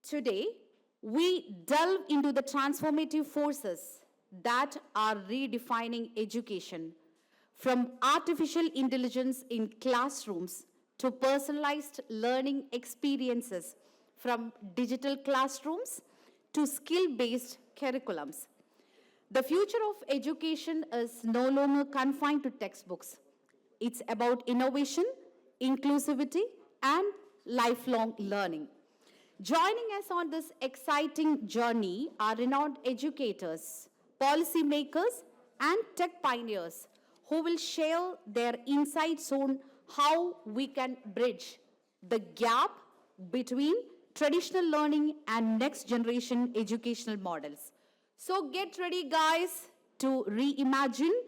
Today, we delve into the transformative forces that are redefining education, from artificial intelligence in classrooms to personalized learning experiences, from digital classrooms to skill-based curriculums. The future of education is no longer confined to textbooks. It's about innovation, inclusivity, and lifelong learning. Joining us on this exciting journey are renowned educators, policymakers, and tech pioneers who will share their insights on how we can bridge the gap between traditional learning and next generation educational models. So get ready, guys, to reimagine,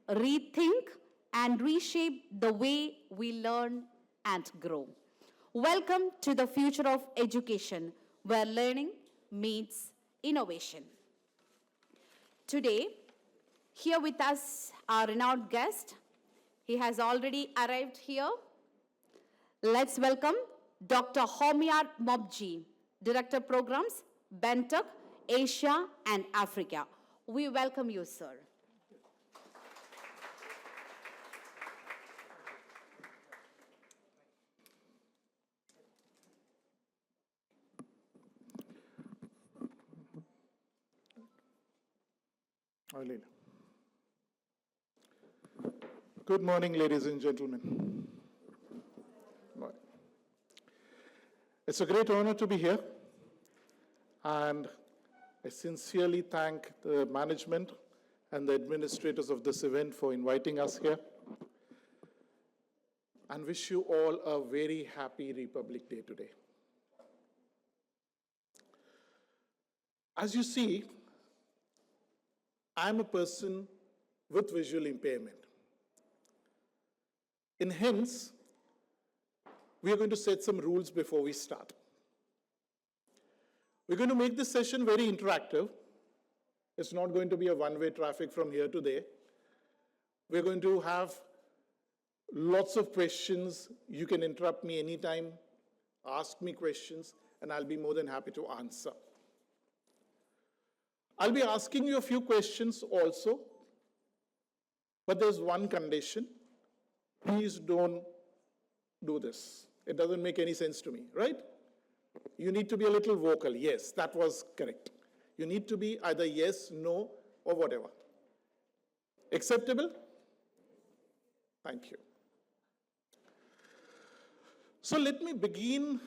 rethink, and reshape the way we learn and grow. Welcome to the future of education, where learning meets innovation. Today, here with us, our renowned guest. He has already arrived here. Let's welcome Dr. Homiyar Mobedji, Director Programs, Benetech, Asia and Africa. We welcome you, sir. Good morning, ladies and gentlemen. It's a great honor to be here, and I sincerely thank the management and the administrators of this event for inviting us here, and wish you all a very happy Republic Day today. As you see, I'm a person with visual impairment. And hence, we are going to set some rules before we start. We're going to make this session very interactive. It's not going to be a one-way traffic from here to there. We're going to have lots of questions. You can interrupt me anytime, ask me questions, and I'll be more than happy to answer. I'll be asking you a few questions also, but there's one condition. Please don't do this. It doesn't make any sense to me, right? You need to be a little vocal. Yes, that was correct. You need to be either yes, no, or whatever. Acceptable? Thank you. So let me begin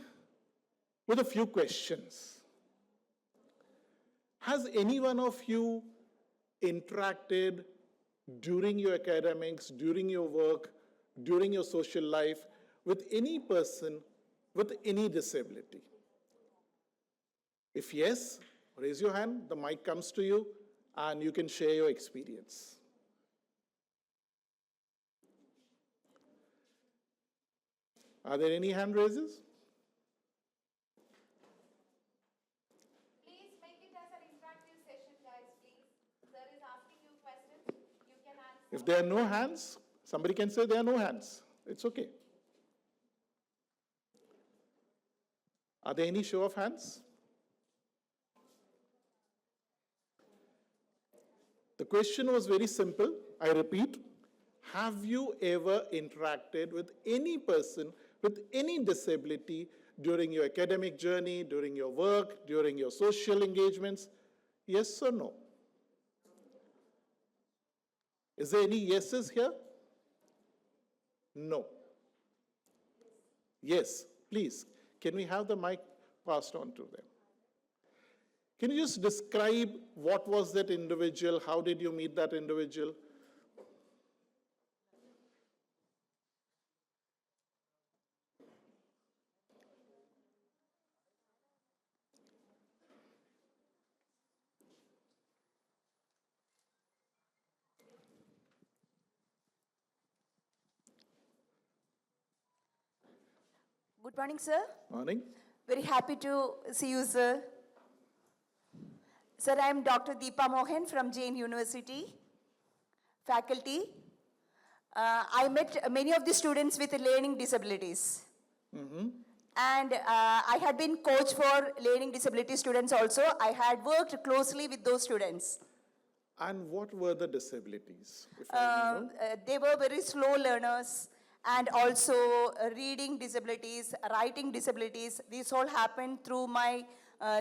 with a few questions. Has any one of you interacted during your academics, during your work, during your social life with any person with any disability? If yes, raise your hand, the mic comes to you, and you can share your experience. Are there any hand raises? Please make it as an interactive session, guys, please. Sir is asking you questions. You can answer. If there are no hands, somebody can say there are no hands. It's okay. Are there any show of hands? The question was very simple. I repeat, have you ever interacted with any person with any disability during your academic journey, during your work, during your social engagements? Yes or no? Is there any yeses here? No. Yes, please. Can we have the mic passed on to them? Can you just describe what was that individual? How did you meet that individual? Good morning, sir. Morning. Very happy to see you, sir. Sir, I am Dr. Deepa Mohan from Jain University, faculty. I met many of the students with learning disabilities. And I had been coach for learning disability students also. I had worked closely with those students. And what were the disabilities, if I may know? They were very slow learners and also reading disabilities, writing disabilities. This all happened through my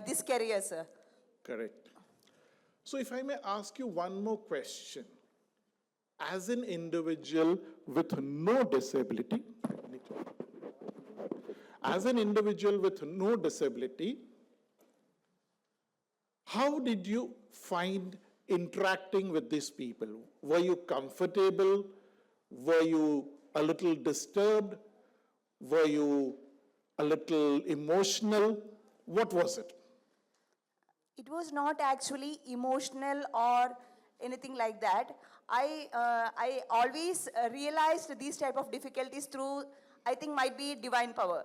this career, sir. Correct. So if I may ask you one more question. As an individual with no disability, how did you find interacting with these people? Were you comfortable? Were you a little disturbed? Were you a little emotional? What was it? It was not actually emotional or anything like that. I always realized these type of difficulties through, I think might be divine power.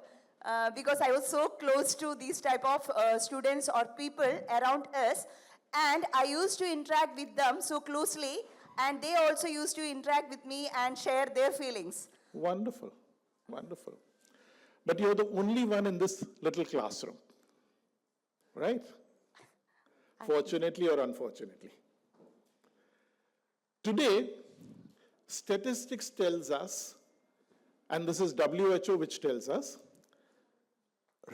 Because I was so close to these type of students or people around us, and I used to interact with them so closely, and they also used to interact with me and share their feelings. Wonderful, wonderful. But you're the only one in this little classroom, right? Fortunately or unfortunately. Today, statistics tells us, and this is WHO which tells us,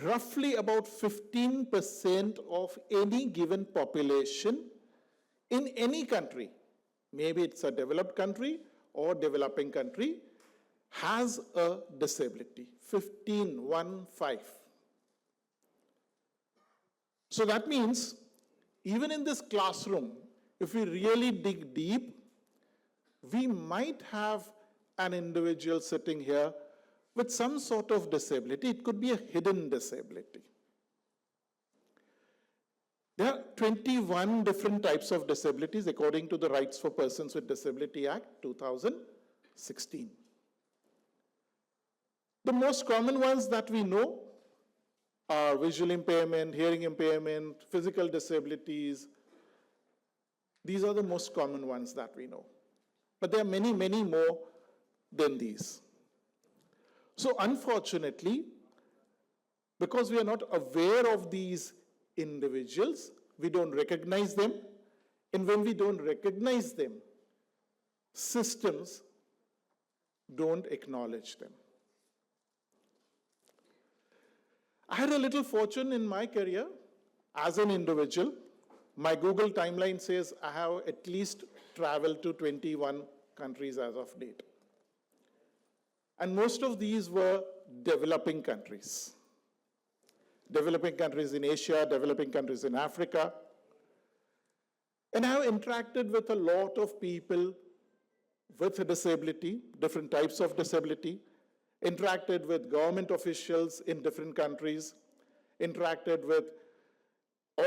roughly about 15% of any given population in any country, maybe it's a developed country or developing country, has a disability. 15. So that means, even in this classroom, if we really dig deep, we might have an individual sitting here with some sort of disability. It could be a hidden disability. There are 21 different types of disabilities according to the Rights for Persons with Disability Act 2016. The most common ones that we know are visual impairment, hearing impairment, physical disabilities. These are the most common ones that we know. But there are many, many more than these. So unfortunately, because we are not aware of these individuals, we don't recognize them. And when we don't recognize them, systems don't acknowledge them. I had a little fortune in my career as an individual. My Google timeline says I have at least traveled to 21 countries as of date. And most of these were developing countries. Developing countries in Asia, developing countries in Africa. And I have interacted with a lot of people with a disability, different types of disability, interacted with government officials in different countries, interacted with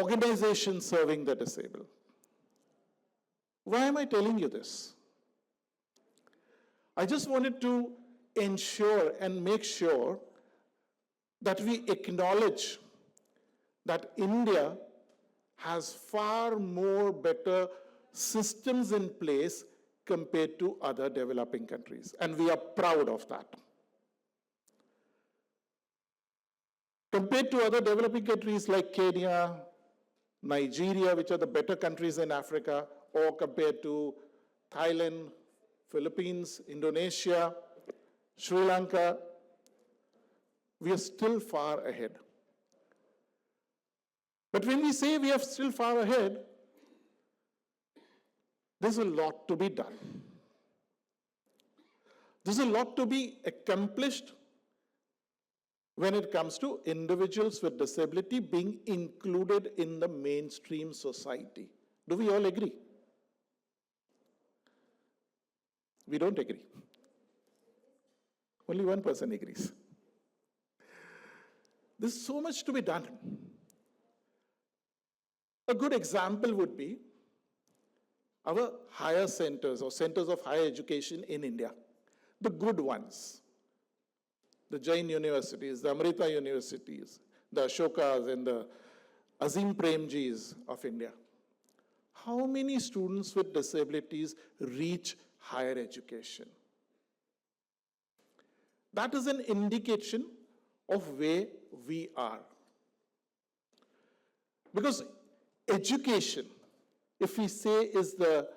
organizations serving the disabled. Why am I telling you this? I just wanted to ensure and make sure that we acknowledge that India has far more better systems in place compared to other developing countries, and we are proud of that. Compared to other developing countries like Kenya, Nigeria, which are the better countries in Africa, or compared to Thailand, Philippines, Indonesia, Sri Lanka, we are still far ahead. But when we say we are still far ahead, there's a lot to be done. There's a lot to be accomplished when it comes to individuals with disability being included in the mainstream society. Do we all agree? We don't agree. Only one person agrees. There's so much to be done. A good example would be our higher centers or centers of higher education in India, the good ones. The Jain universities, the Amrita universities, the Ashokas and the Azim Premjis of India. How many students with disabilities reach higher education? That is an indication of where we are. Because education, if we say, is the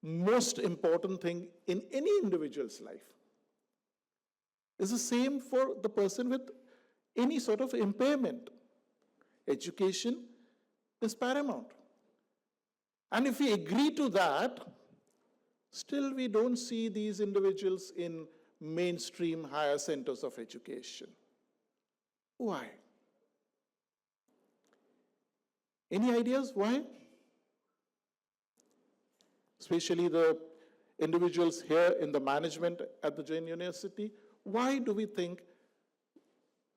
most important thing in any individual's life, is the same for the person with any sort of impairment. Education is paramount. And if we agree to that, still we don't see these individuals in mainstream higher centers of education. Why? Any ideas why? Especially the individuals here in the management at the Jain University, why do we think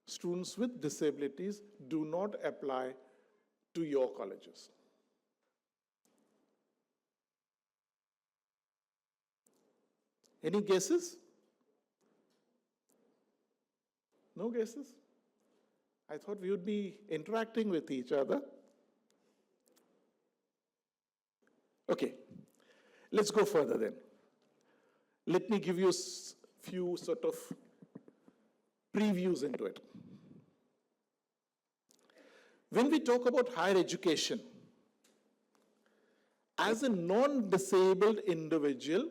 students with disabilities do not apply to your colleges? Any guesses? No guesses? I thought we would be interacting with each other. Okay, let's go further then. Let me give you a few sort of previews into it. When we talk about higher education, as a non-disabled individual,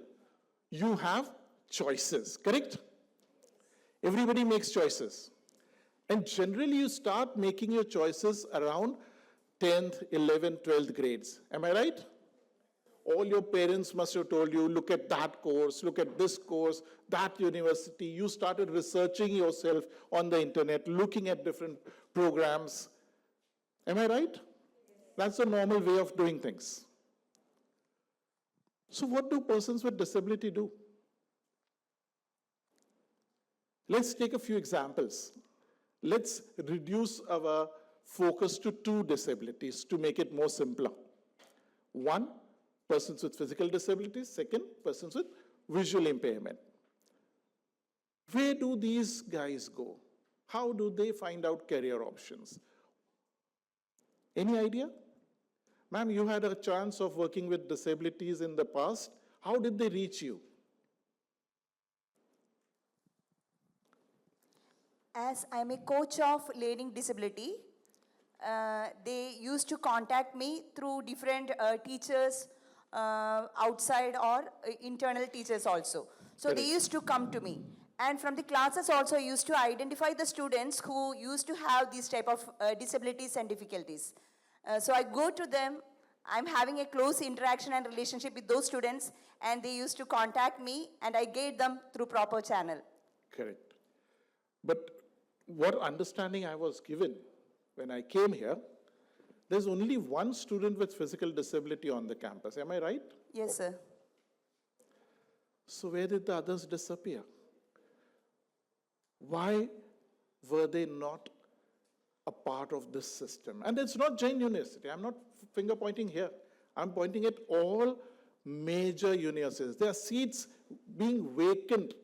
you have choices, correct? Everybody makes choices. And generally you start making your choices around 10th, 11th, 12th grades. Am I right? All your parents must have told you, look at that course, look at this course, that university. You started researching yourself on the internet, looking at different programs. Am I right? That's the normal way of doing things. So what do persons with disability do? Let's take a few examples. Let's reduce our focus to two disabilities to make it more simpler. One, persons with physical disabilities. Second, persons with visual impairment. Where do these guys go? How do they find out career options? Any idea? Ma'am, you had a chance of working with disabilities in the past. How did they reach you? As I'm a coach of learning disability, they used to contact me through different teachers outside or internal teachers also. So they used to come to me. And from the classes also I used to identify the students who used to have these type of disabilities and difficulties. So I go to them, I'm having a close interaction and relationship with those students, and they used to contact me and I guide them through proper channel. Correct. But what understanding I was given when I came here, there's only one student with physical disability on the campus. Am I right? Yes, sir. So where did the others disappear? Why were they not a part of this system? And it's not Jain University. I'm not finger pointing here. I'm pointing at all major universities. There are seats being vacant,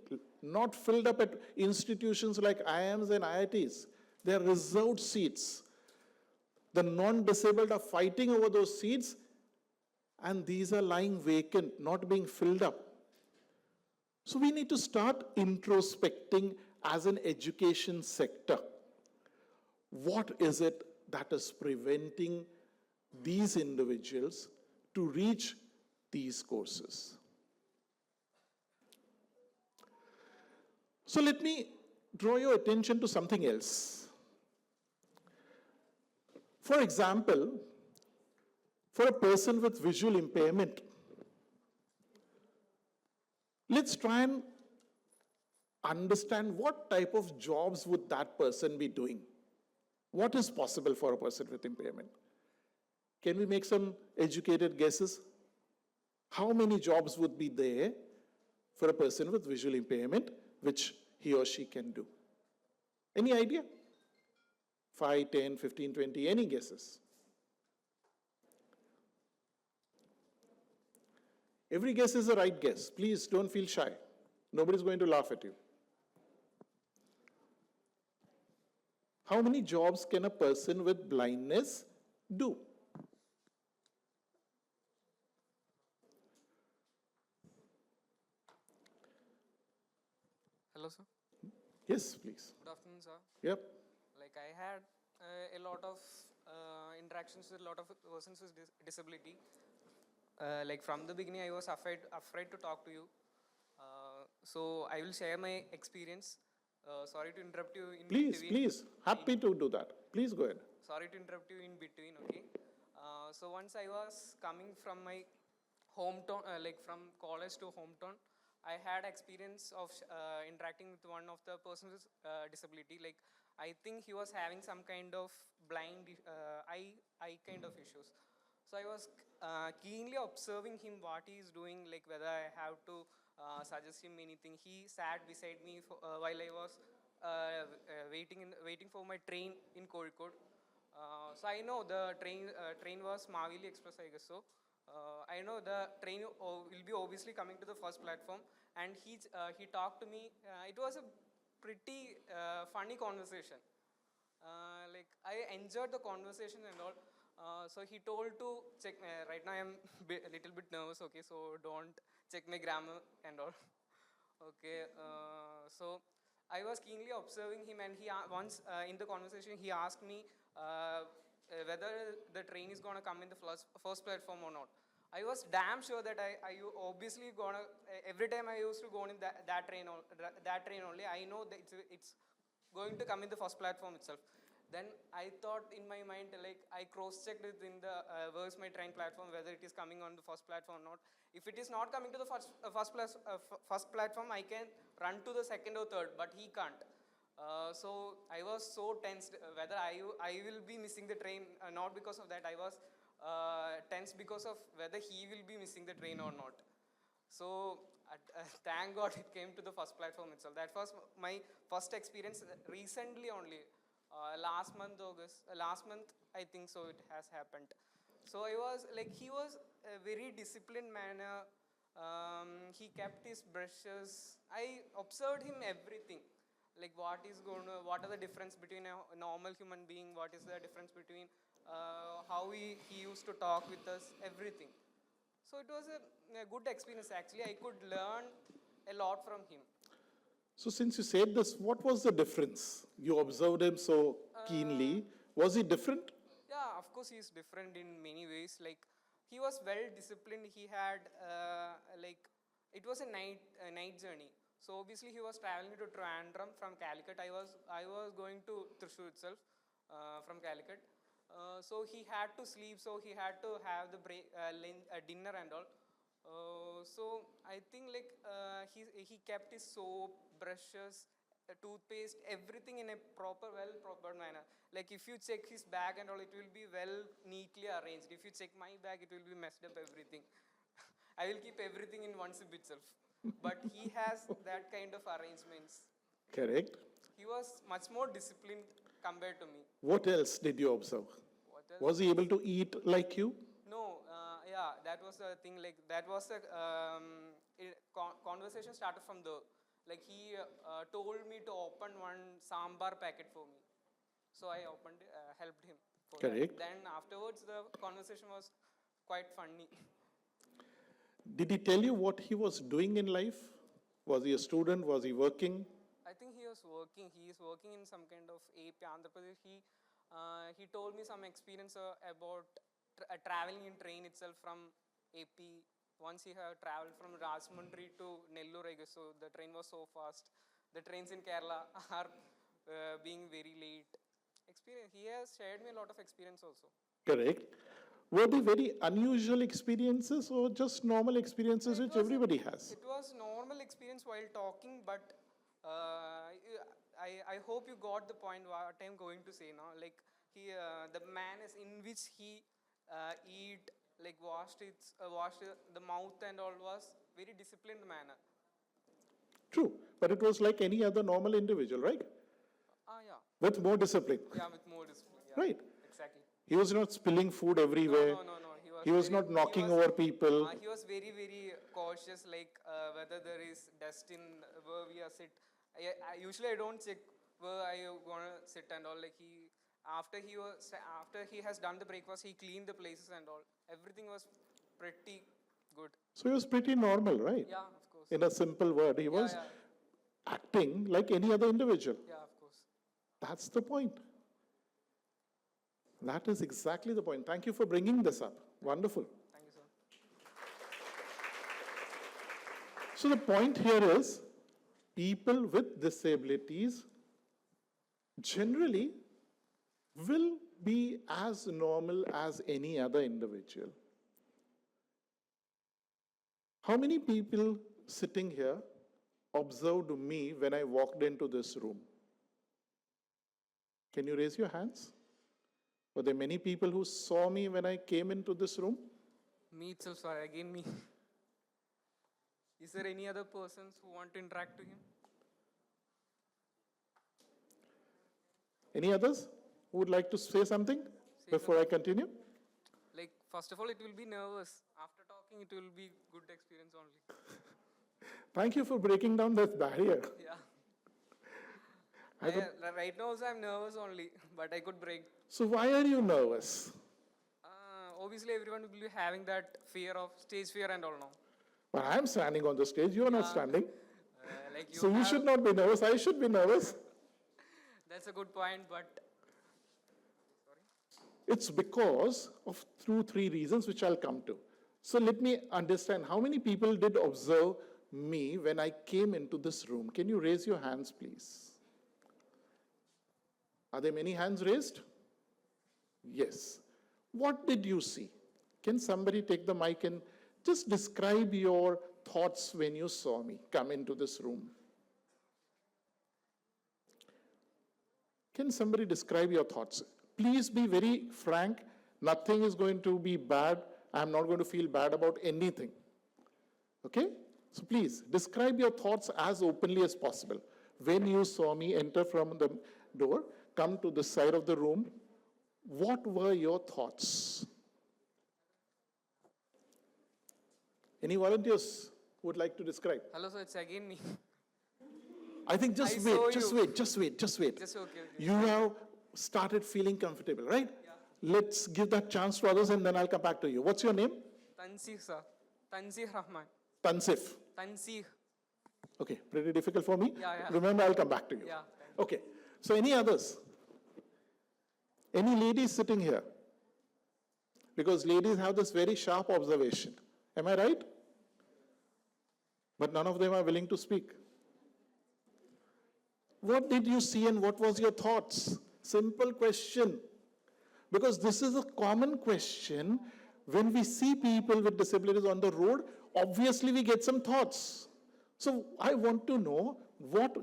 not filled up at institutions like IIMs and IITs. They are reserved seats. The non-disabled are fighting over those seats, and these are lying vacant, not being filled up. So we need to start introspecting as an education sector. What is it that is preventing these individuals to reach these courses? So let me draw your attention to something else. For example, for a person with visual impairment, let's try and understand what type of jobs would that person be doing. What is possible for a person with impairment? Can we make some educated guesses? How many jobs would be there for a person with visual impairment which he or she can do? Any idea? 5, 10, 15, 20, any guesses? Every guess is the right guess. Please don't feel shy. Nobody's going to laugh at you. How many jobs can a person with blindness do? Hello, sir. Yes, please. Good afternoon, sir. Yep. Like I had a lot of interactions with a lot of persons with disability. Like from the beginning, I was afraid to talk to you. So I will share my experience. Sorry to interrupt you in Please, between. please. Happy to do that. Please go ahead. Sorry to interrupt you in between. Okay. So once I was coming from my hometown, like from college to hometown, I had experience of interacting with one of the persons with disability. Like I think he was having some kind of blind eye kind of issues. So I was keenly observing him, what he is doing, like whether I have to suggest him anything. He sat beside me while I was waiting for my train in Kozhikode. So I know the train was Mavili Express, I guess so. I know the train will be obviously coming to the first platform, and he talked to me. It was a pretty funny conversation. Like I enjoyed the conversation and all. So he told to check. Right now I'm a little bit nervous. Okay, so don't check my grammar and all. Okay, so I was keenly observing him, and he once in the conversation he asked me whether the train is gonna come in the first platform or not. I was damn sure that I obviously gonna every time I used to go in that train only. I know that it's going to come in the first platform itself. Then I thought in my mind, like I cross-checked it in the where's my train platform, whether it is coming on the first platform or not. If it is not coming to the first platform, I can run to the second or third, but he can't. So I was so tensed whether I will be missing the train. Not because of that, I was tense because of whether he will be missing the train or not. So thank God it came to the first platform itself. That was my first experience recently only. Last month August, last month I think so it has happened. So I was like, he was a very disciplined manner. He kept his brushes. I observed him everything. Like what are the difference between a normal human being? What is the difference between how he used to talk with us? Everything. So it was a good experience actually. I could learn a lot from him. So since you said this, what was the difference? You observed him so keenly. Was he different? Yeah, of course he's different in many ways. Like he was well disciplined. He had like it was a night journey. So obviously he was traveling to Trivandrum from Calicut. I was going to Thrissur itself from Calicut. So he had to sleep. So he had to have the dinner and all. So I think like he kept his soap, brushes, toothpaste, everything in a proper manner. Like if you check his bag and all, it will be well neatly arranged. If you check my bag, it will be messed up everything. I will keep everything in one sip itself. But he has that kind of arrangements. Correct. He was much more disciplined compared to me. What else did you observe? What else? Was he able to eat like you? No, yeah, that was the thing. Like that was a conversation started from there. Like he told me to open one sambar packet for me, so I opened, helped him. For Correct. that. Then afterwards, the conversation was quite funny. Did he tell you what he was doing in life? Was he a student? Was he working? I think he was working. He is working in some kind of AP Andhra Pradesh. He told me some experience about traveling in train itself from AP. Once he had traveled from Rajahmundry to Nellore, I guess, so the train was so fast. The trains in Kerala are being very late. Experience. He has shared me a lot of experience also. Correct. Were they very unusual experiences or just normal experiences which everybody has? It was normal experience while talking, but I hope you got the point what I'm going to say now. Like the man is in which he eat, like washed the mouth and all was very disciplined manner. True, but it was like any other normal individual, right? Yeah. With more discipline. Yeah, with more discipline. Yeah, Right. Exactly. He was not spilling food everywhere. No. He was not knocking over people. He was very cautious, like whether there is dust in where we are sit. Usually I don't check where I gonna sit and all. Like after he has done the breakfast, he cleaned the places and all. Everything was pretty good. So he was pretty normal, right? Yeah, of course. In a simple word, he was acting like any other individual. Yeah, of course. That's the point. That is exactly the point. Thank you for bringing this up. Wonderful. Thank you, sir. So the point here is, people with disabilities generally will be as normal as any other individual. How many people sitting here observed me when I walked into this room? Can you raise your hands? Were there many people who saw me when I came into this room? Me itself, sir. Again, me. Is there any other persons who want to interact to him? Any others who would like to say something before I continue? Like, first of all, it will be nervous. After talking, it will be good experience only. Thank you for breaking down that barrier. Yeah. I would- Right now also I'm nervous only, but I could break. So why are you nervous? Obviously, everyone will be having that fear of stage fear and all now. Well, I'm standing on the stage, you're not standing. Like you So you have- should not be nervous, I should be nervous. That's a good point, but It's because of 2-3 reasons which I'll come to. So let me understand, how many people did observe me when I came into this room? Can you raise your hands, please? Are there many hands raised? Yes. What did you see? Can somebody take the mic and just describe your thoughts when you saw me come into this room? Can somebody describe your thoughts? Please be very frank. Nothing is going to be bad. I'm not going to feel bad about anything. Okay? So please, describe your thoughts as openly as possible. When you saw me enter from the door, come to the side of the room, what were your thoughts? Any volunteers who would like to describe? hello, sir, it's again me. I think just I wait, saw just you. wait, just wait, just wait. Just okay. You have started feeling comfortable, right? Let's give that chance to others and then I'll come back to you. What's your name? Tansih, sir. Tansih Rahman. Tansif. Tansih. Okay, pretty difficult for me. Yeah, yeah. Remember, I'll come back to you. Yeah. Okay, so any others? Any ladies sitting here? Because ladies have this very sharp observation. Am I right? But none of them are willing to speak. What did you see and what was your thoughts? Simple question. Because this is a common question. When we see people with disabilities on the road, obviously we get some thoughts. So I want to know what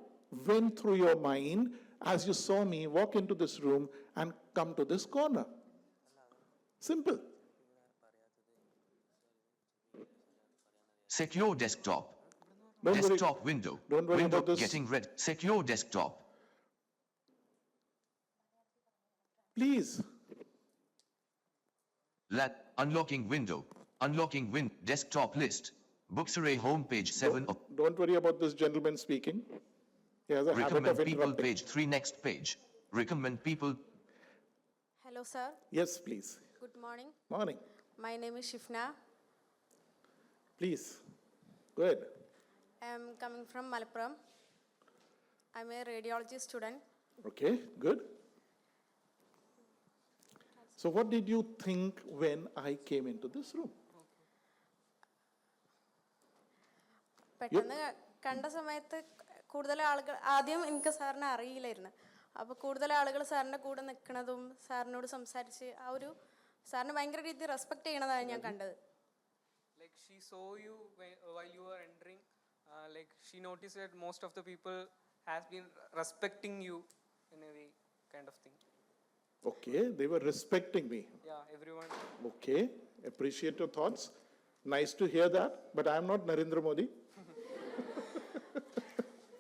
went through your mind as you saw me walk into this room and come to this corner. Simple. Secure desktop. Don't worry. Desktop window. Don't worry Window about this. getting red. Secure desktop. Please. Unlocking window. Unlocking desktop list. Books array home page 7 of Don't worry about this gentleman speaking. He has a habit recommend of people interrupting. page 3 next page. Recommend people Hello, sir. Yes, please. Good morning. Morning. My name is Shifna. Please. Go ahead. I am coming from Malappuram. I'm a radiology student. Okay, good. So what did you think when I came into this room? പെട്ടെന്ന് കണ്ട സമയത്ത് കൂടുതൽ ആളുകൾ ആദ്യം എനിക്ക് സാറിനെ അറിയില്ലായിരുന്നു. അപ്പോൾ കൂടുതൽ ആളുകൾ സാറിൻ്റെ കൂടെ നിൽക്കുന്നതും സാറിനോട് സംസാരിച്ച് ആ ഒരു സാറിന് ഭയങ്കര രീതിയിൽ റെസ്പെക്ട് ചെയ്യണതാണ് ഞാൻ കണ്ടത്. Like she saw you while you were entering. Like she noticed that most of the people has been respecting you in a way, kind of thing. Okay, they were respecting me. Yeah, everyone. Okay, appreciate your thoughts. Nice to hear that, but I am not Narendra Modi.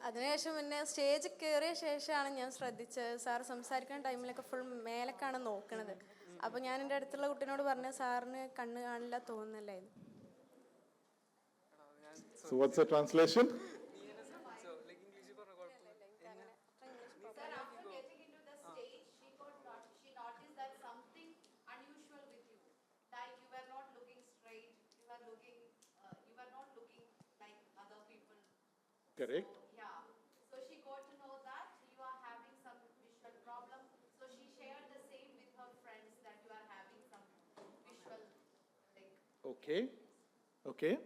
അതിനുശേഷം പിന്നെ stage കയറിയ ശേഷമാണ് ഞാൻ ശ്രദ്ധിച്ചത് sir സംസാരിക്കുന്ന ടൈമിലൊക്കെ full മേലേക്കാണ് നോക്കണത്. അപ്പോൾ ഞാൻ എൻ്റെ അടുത്തുള്ള കുട്ടീനോട് പറഞ്ഞ സാറിന് കണ്ണ് കാണില്ല തോന്നുന്നില്ലായിരുന്നു. So what's the translation? So like English പറഞ്ഞ Sir, after getting into the stage, she noticed that something unusual with you. That you were not looking straight. You were not looking like other people. Correct. Yeah. So she got to know that you are having some visual Okay. Okay.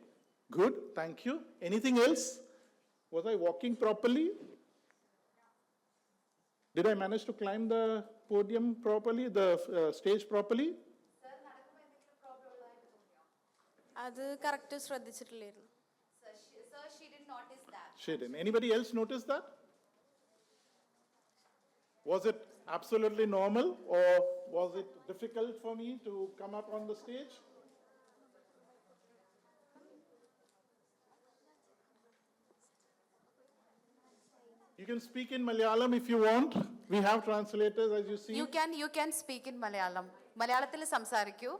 Good. Thank you. Anything else? Was I walking properly? Did I manage to climb the podium properly, the stage properly? അത് correct ശ്രദ്ധിച്ചിട്ടില്ലായിരുന്നു. Sir, she didn't notice that. She didn't. Anybody else notice that? Was it absolutely normal or was it difficult for me to come up on the stage? You can speak in Malayalam if you want. We have translators, as you see. You can speak in Malayalam. മലയാളത്തിൽ സംസാരിക്കൂ.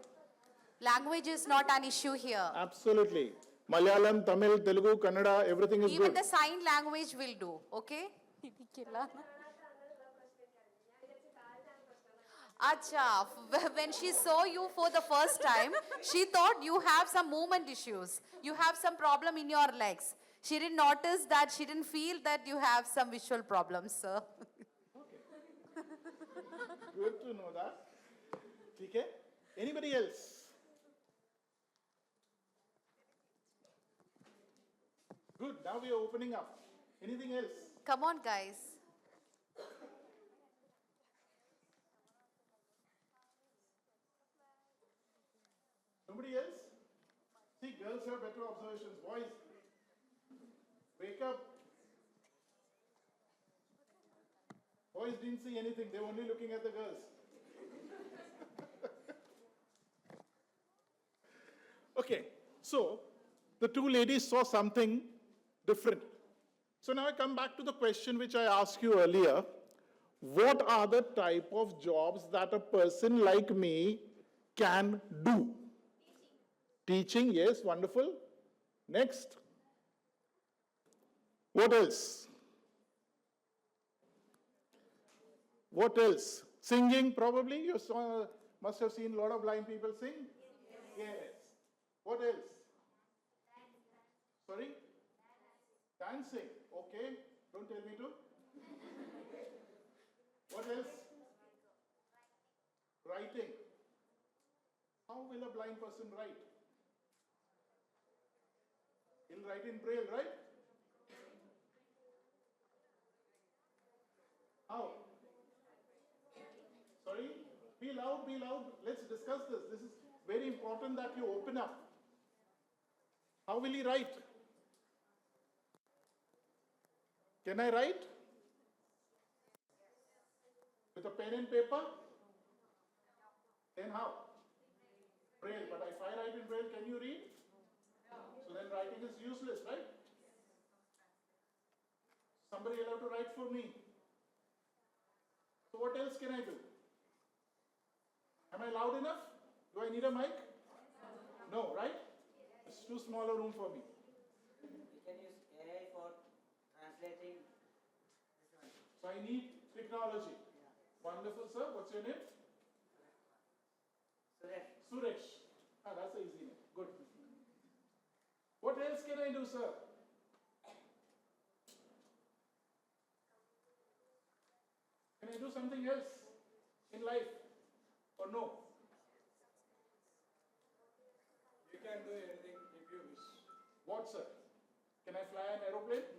Language is not an issue here. Absolutely. Malayalam, Tamil, Telugu, Kannada, everything is Even good. the sign language will do, okay? Acha, when she saw you for the first time, she thought you have some movement issues. You have some problem in your legs. She didn't notice that, she didn't feel that you have some visual problems, sir. Good to know that. Okay. Anybody else? Good. Now we are opening up. Anything else? Come on, guys. Nobody else? See, girls have better observations. Boys, wake up. Boys didn't see anything. They were only looking at the girls. Okay, so the two ladies saw something different. So now I come back to the question which I asked you earlier. What are the type of jobs that a person like me can do? Teaching, yes, wonderful. Next. What else? What else? Singing, probably. You must have seen a lot of blind people sing. Yes. What else? Sorry? Dancing. Okay. Don't tell me to. What else? Writing. How will a blind person write? He'll write in Braille, right? How? Sorry? Be loud, be loud. Let's discuss this. This is very important that you open up. How will he write? Can I write? With a pen and paper? Then how? Braille. But if I write in Braille, can you read? So then writing is useless, right? Somebody will have to write for me. So what else can I do? Am I loud enough? Do I need a mic? No, right? It's too small a room for me. We can use AI for translating. So I need technology. Wonderful, sir. What's your name? Suresh. Suresh. Ah, that's an easy name. Good. What else can I do, sir? Can I do something else in life? Or no? You can do anything if you wish. What, sir? Can I fly an aeroplane?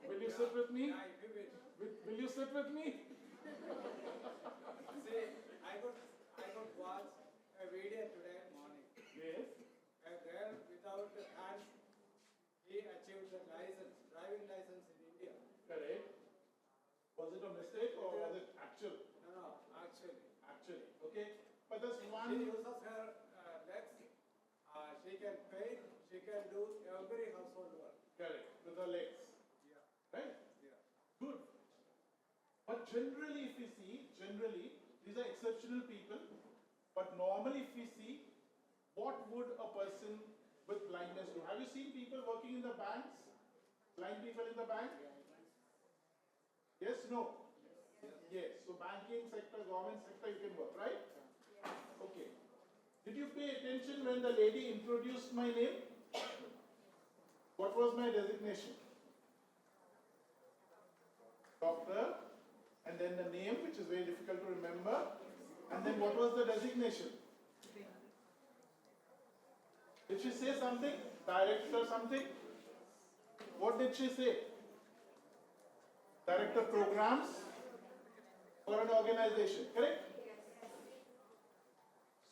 Will you sit with me? Yeah, if you wish. Will you sit with me? See, I got watch a video today morning. Yes. A girl without hands, he achieved the license, driving license in India. Correct. Was it a mistake or was it actual? No, actually. Actually. Okay. But there's She one. uses her legs. She can paint. She can do every household work. Correct. With her legs. Yeah. Right? Yeah. Good. But generally, if we see, these are exceptional people. But normally, if we see, what would a person with blindness do? Have you seen people working in the banks? Blind people in the bank? Yes, no? Yes. So banking sector, government sector, you can work, right? Okay. Did you pay attention when the lady introduced my name? What was my designation? Doctor, and then the name, which is very difficult to remember, and then what was the designation? Did she say something? Director something? What did she say? Director programs for an organization, correct?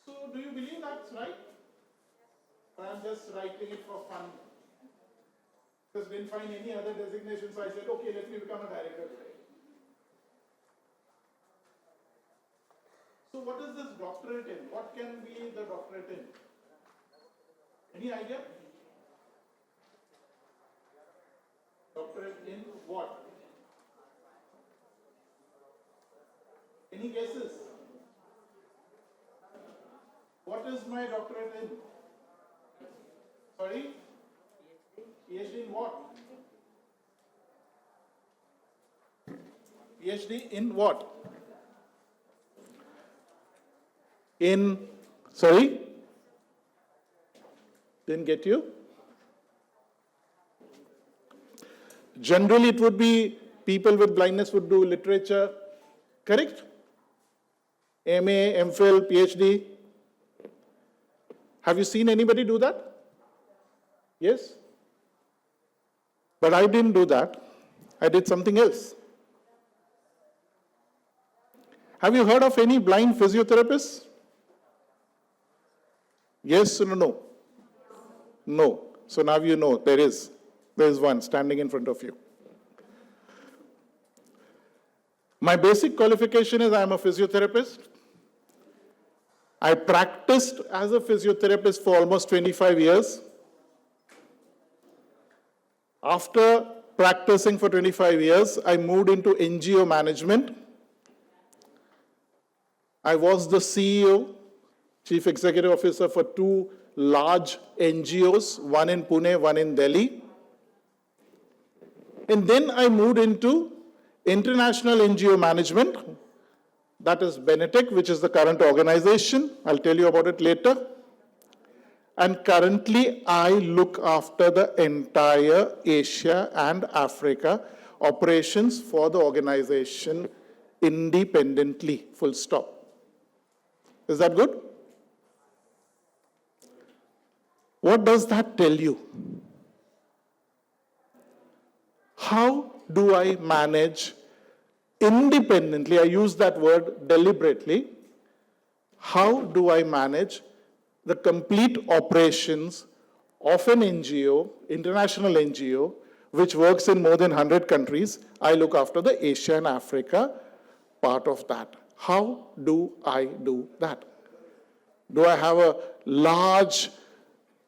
So do you believe that's right? Or I'm just writing it for fun? Because didn't find any other designation, so I said, okay, let me become a director today. So what is this doctorate in? What can be the doctorate in? Any idea? Doctorate in what? Any guesses? What is my doctorate in? Sorry? PhD in what? PhD in what? In, sorry? Didn't get you? Generally, it would be people with blindness would do literature, correct? MA, MPhil, PhD. Have you seen anybody do that? Yes? But I didn't do that. I did something else. Have you heard of any blind physiotherapists? Yes or no? No. So now you know there is. There is one standing in front of you. My basic qualification is I am a physiotherapist. I practiced as a physiotherapist for almost 25 years. After practicing for 25 years, I moved into NGO management. I was the CEO, Chief Executive Officer for two large NGOs, one in Pune, one in Delhi. And then I moved into international NGO management. That is Benetech, which is the current organization. I'll tell you about it later. And currently, I look after the entire Asia and Africa operations for the organization independently, full stop. Is that good? What does that tell you? How do I manage independently? I use that word deliberately. How do I manage the complete operations of an NGO, international NGO, which works in more than 100 countries? I look after the Asia and Africa part of that. How do I do that? Do I have a large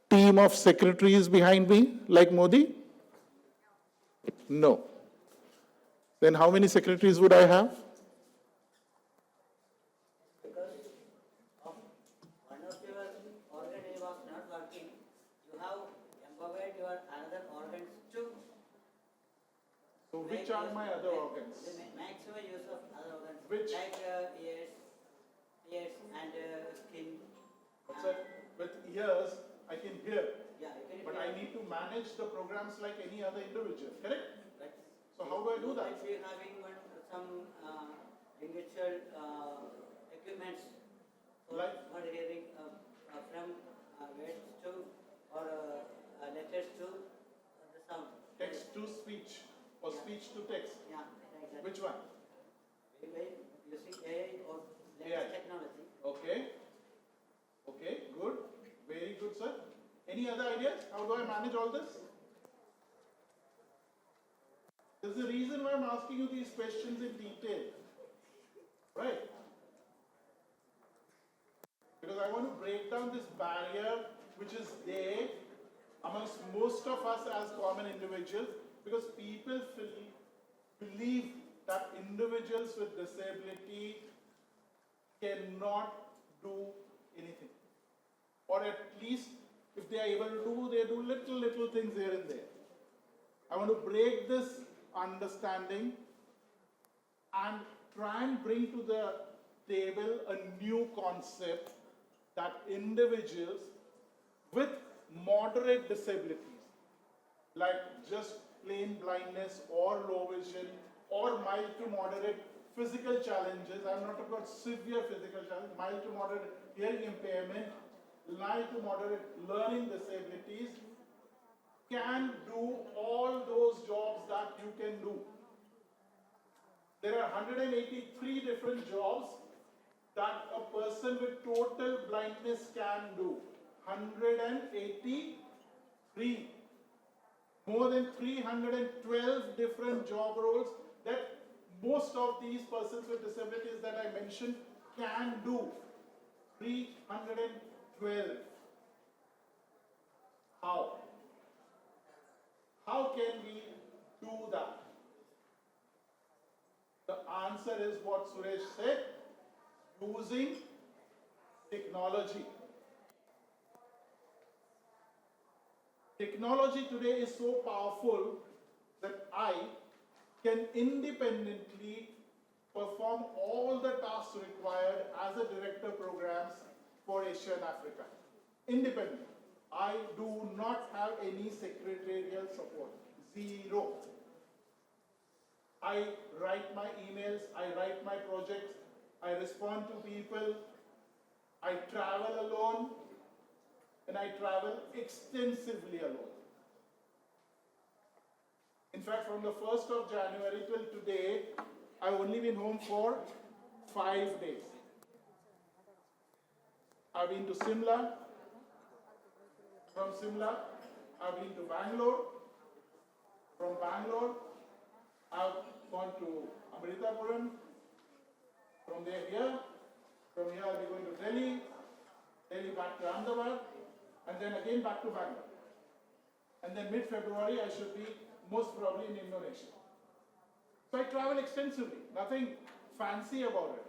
team of secretaries behind me like Modi? No. Then how many secretaries would I have? Because of one of your organ was not working, you have empowered your other organs to So which are my other organs? the maximum use of other organs, Which? like ears and skin. What's that? With ears, I can hear. Yeah, you can. But I need to manage the programs like any other individual, correct? But So how do I do you that? might be having some individual equipments for Like? hearing from words to or letters to the sound. Text to speech or speech to text. Yeah, like that. Which one? By using AI or AI. latest technology. Okay. Okay, good. Very good, sir. Any other ideas? How do I manage all this? There's a reason why I'm asking you these questions in detail. Right? Because I want to break down this barrier which is there amongst most of us as common individuals, because people believe that individuals with disability cannot do anything. Or at least if they are able to do, they do little things here and there. I want to break this understanding and try and bring to the table a new concept that individuals with moderate disabilities, like just plain blindness or low vision or mild to moderate physical challenges, I'm not talking about severe physical challenges, mild to moderate hearing impairment, mild to moderate learning disabilities can do all those jobs that you can do. There are 183 different jobs that a person with total blindness can do. 183. More than 312 different job roles that most of these persons with disabilities that I mentioned can do. 312. How? How can we do that? The answer is what Suresh said, using technology. Technology today is so powerful that I can independently perform all the tasks required as a director programs for Asia and Africa. Independent. I do not have any secretarial support. Zero. I write my emails, I write my projects, I respond to people, I travel alone, and I travel extensively alone. In fact, from the 1st of January till today, I've only been home for 5 days. I've been to Simla. From Simla, I've been to Bangalore. From Bangalore, I've gone to Amritapuram. From there here. From here, I'll be going to Delhi. Delhi back to Ahmedabad. And then again back to Bangalore. And then mid-February, I should be most probably in Indonesia. So I travel extensively. Nothing fancy about it.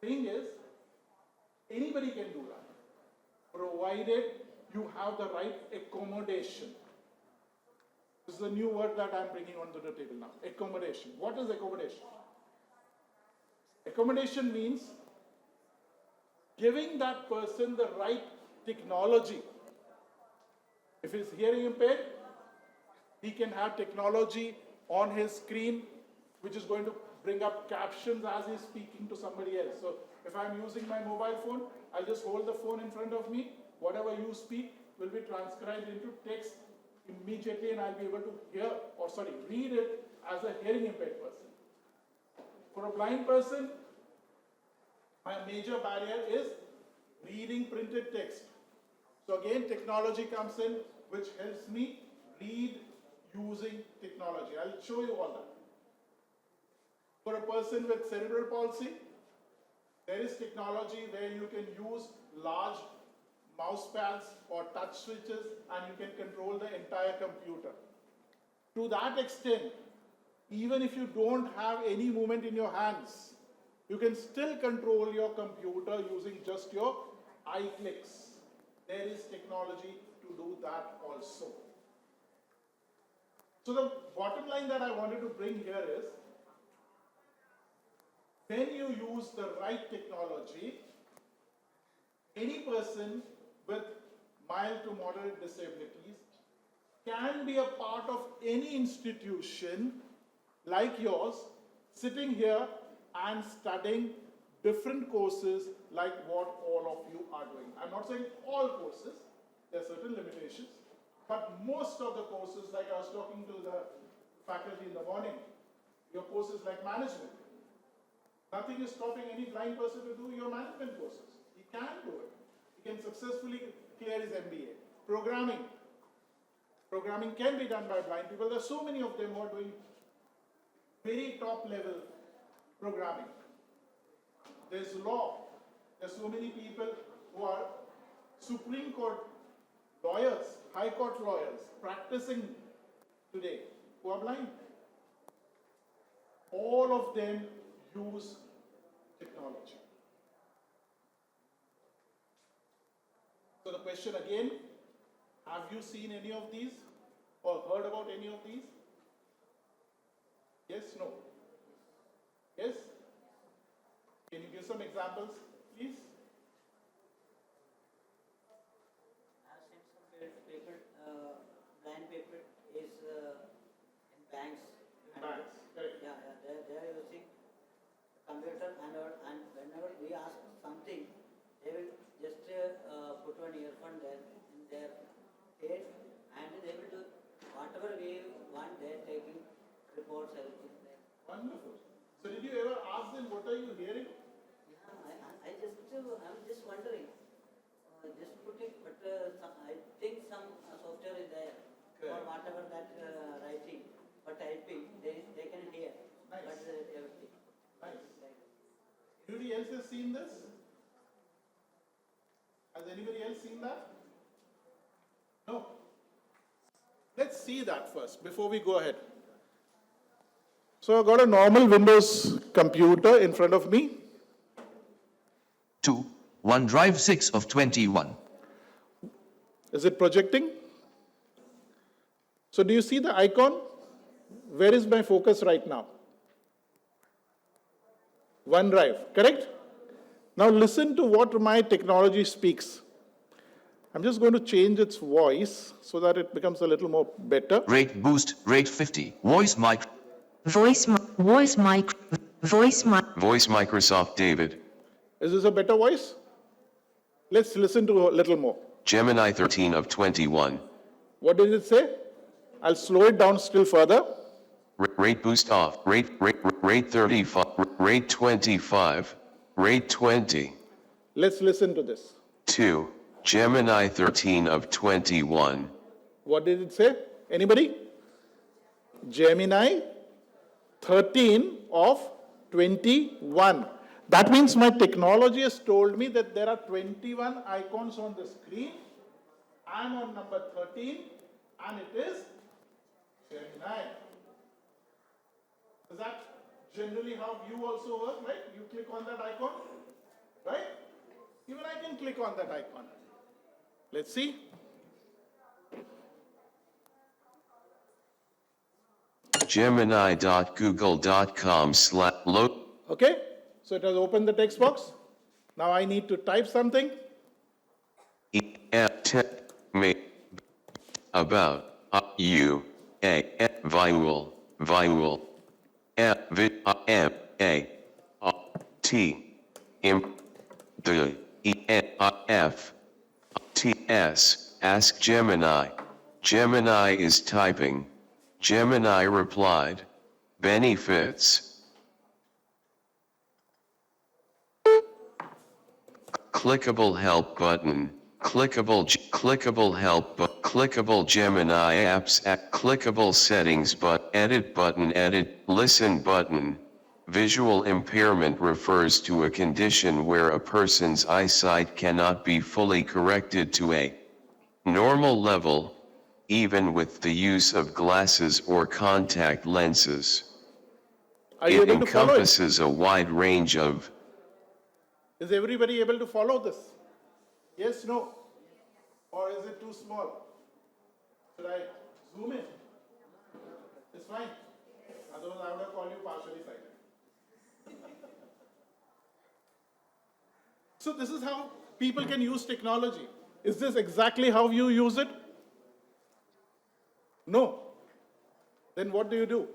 The thing is, anybody can do that, provided you have the right accommodation. This is a new word that I'm bringing onto the table now. Accommodation. What is accommodation? Accommodation means giving that person the right technology. If he's hearing impaired, he can have technology on his screen which is going to bring up captions as he's speaking to somebody else. So if I'm using my mobile phone, I'll just hold the phone in front of me. Whatever you speak will be transcribed into text immediately, and I'll be able to read it as a hearing impaired person. For a blind person, my major barrier is reading printed text. So again, technology comes in which helps me read using technology. I'll show you all that. For a person with cerebral palsy, there is technology where you can use large mouse pads or touch switches and you can control the entire computer. To that extent, even if you don't have any movement in your hands, you can still control your computer using just your eye clicks. There is technology to do that also. So the bottom line that I wanted to bring here is, when you use the right technology, any person with mild to moderate disabilities can be a part of any institution like yours, sitting here and studying different courses like what all of you are doing. I'm not saying all courses, there are certain limitations, but most of the courses, like I was talking to the faculty in the morning, your courses like management. Nothing is stopping any blind person to do your management courses. He can do it. He can successfully clear his MBA. Programming. Programming can be done by blind people. There are so many of them who are doing very top level programming. There's law. There's so many people who are Supreme Court lawyers, High Court lawyers, practicing today, who are blind. All of them use technology. So the question again, have you seen any of these or heard about any of these? Yes, no? Yes? Can you give some examples, please? I've seen some people, blind people is in banks. In banks, correct. Yeah, they are using computer and whenever we ask something, they will Wonderful. So did you ever ask them, what are you hearing? I just, I'm just wondering, just put it, but I think some software is there for whatever that writing or typing, they can hear. Nice. But everything. Nice. Anybody else has seen this? Has anybody else seen that? No. Let's see that first before we go ahead. So I've got a normal Windows computer in front of me. 2. OneDrive 6 of 21. Is it projecting? So do you see the icon? Where is my focus right now? OneDrive, correct? Now listen to what my technology speaks. I'm just going to change its voice so that it becomes a little more better. Rate boost, rate 50. Voice Microsoft David. Is this a better voice? Let's listen to a little more. Gemini 13 of 21. What does it say? I'll slow it down still further. Rate boost off. Rate 35. Rate 25. Rate 20. Let's listen to this. 2. Gemini 13 of 21. What did it say? Anybody? Gemini 13 of 21. That means my technology has told me that there are 21 icons on the screen. I'm on number 13 and it is Gemini. Is that generally how you also work, right? You click on that icon, right? Even I can click on that icon. Let's see. Gemini.google.com/load. Okay, so it has opened the text box. Now I need to type something. Me about you vowel t m the f t s. Ask Gemini. Gemini is typing. Gemini replied. Benefits. Clickable help button. Clickable help but clickable Gemini apps at clickable settings but edit button edit listen button. Visual impairment refers to a condition where a person's eyesight cannot be fully corrected to a normal level, even with the use of glasses or contact lenses. Are you It able to follow it? encompasses a wide range of Is everybody able to follow this? Yes, no? Or is it too small? Should I zoom in? It's fine. Otherwise I would have called you partially sighted. So this is how people can use technology. Is this exactly how you use it? No. Then what do?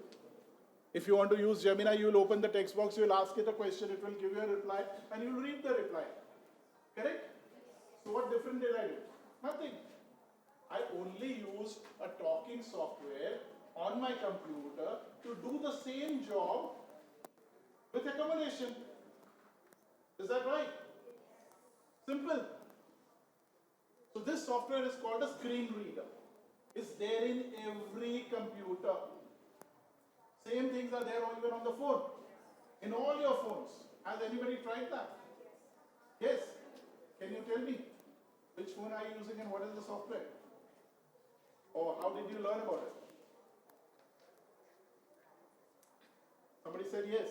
If you want to use Gemini, you'll open the text box, you'll ask it a question, it will give you a reply, and you'll read the reply. Correct? So what different did I do? Nothing. I only used a talking software on my computer to do the same job with accommodation. Is that right? Simple. So this software is called a screen reader. It's there in every computer. Same things are there even on the phone. In all your phones. Has anybody tried that? Yes. Can you tell me? Which phone are you using and what is the software? Or how did you learn about it? Somebody said yes.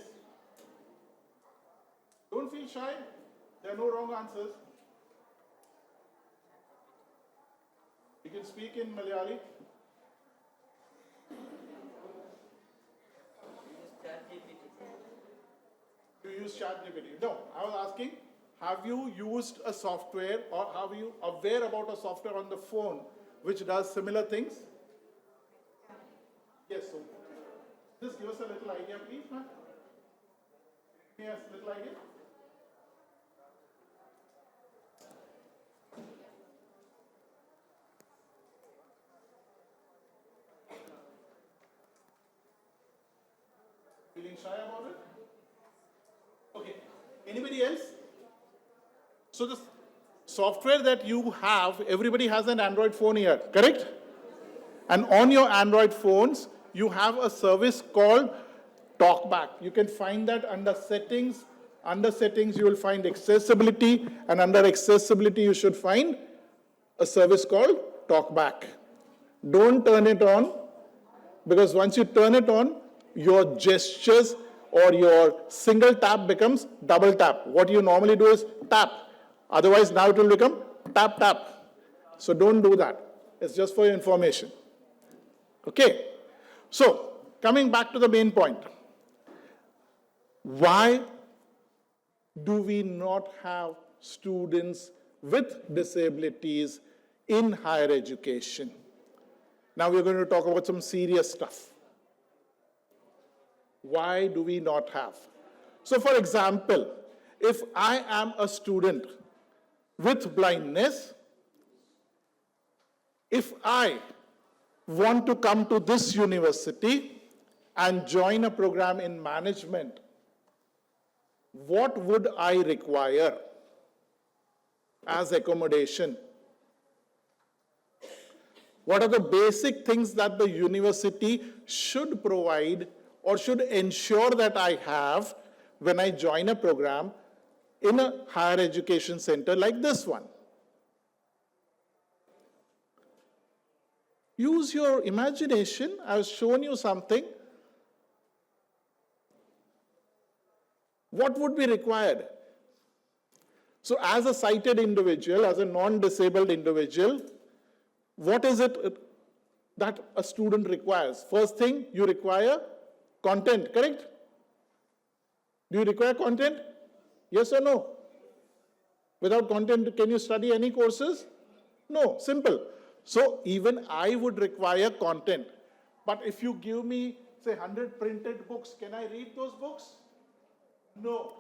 Don't feel shy. There are no wrong answers. You can speak in Malayali. You use ChatGPT. No, I was asking, have you used a software or are you aware about a software on the phone which does similar things? Yes, so just give us a little idea, please, ma'am. Yes, little idea. Feeling shy about it? Okay. Anybody else? So the software that you have, everybody has an Android phone here, correct? And on your Android phones, you have a service called TalkBack. You can find that under settings. Under settings, you will find accessibility. And under accessibility, you should find a service called TalkBack. Don't turn it on, because once you turn it on, your gestures or your single tap becomes double tap. What you normally do is tap. Otherwise, now it will become tap, tap. So don't do that. It's just for your information. Okay. So, coming back to the main point. Why do we not have students with disabilities in higher education? Now we're going to talk about some serious stuff. Why do we not have? So for example, if I am a student with blindness, if I want to come to this university and join a program in management, what would I require as accommodation? What are the basic things that the university should provide or should ensure that I have when I join a program in a higher education center like this one? Use your imagination. I've shown you something. What would be required? So as a sighted individual, as a non-disabled individual, what is it that a student requires? First thing, you require content, correct? Do you require content? Yes or no? Without content, can you study any courses? No, simple. So even I would require content. But if you give me, say, 100 printed books, can I read those books? No.